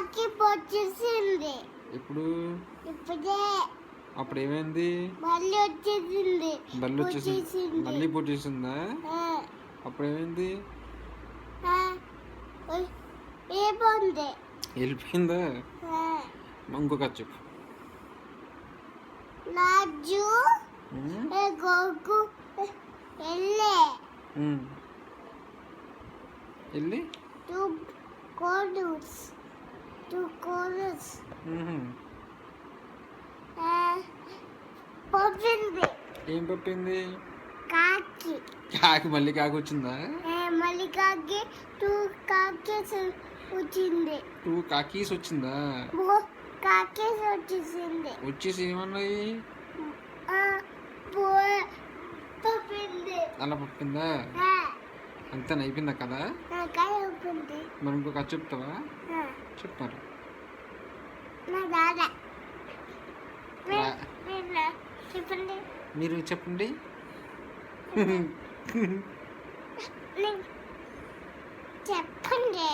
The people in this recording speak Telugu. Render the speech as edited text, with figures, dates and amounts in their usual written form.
కాకి పొచ్చేసింది. ఇప్పుడు ఇప్పుడే అప్పుడు ఏమైంది? మళ్ళీ వచ్చేసింది. బల్లి వచ్చేసింది. మళ్ళీ పొట్టేసిందా? అప్పుడు ఏమైంది? ఏముంది? వెళ్ళిపోయిందా? ఇంకొక చెప్పు. రాజు గోకు వెళ్ళి టూ కోడూస్ పప్పింది. ఏం పప్పింది? కాకి. మళ్ళీ కాకి వచ్చిందా? మళ్ళీ కాకి టూ కాకీస్ వచ్చింది. టూ కాకీస్ వచ్చిందా? కాకీస్ వచ్చేసింది. వచ్చేసి ఏమన్నాయి? పప్పింది. అలా పప్పిందా? అంతే అయిపోయిందా కదా? మరి ఇంకొక కథ చెప్తావా? చెప్పారు. చెప్పండి. మీరు చెప్పండి. చెప్పండి.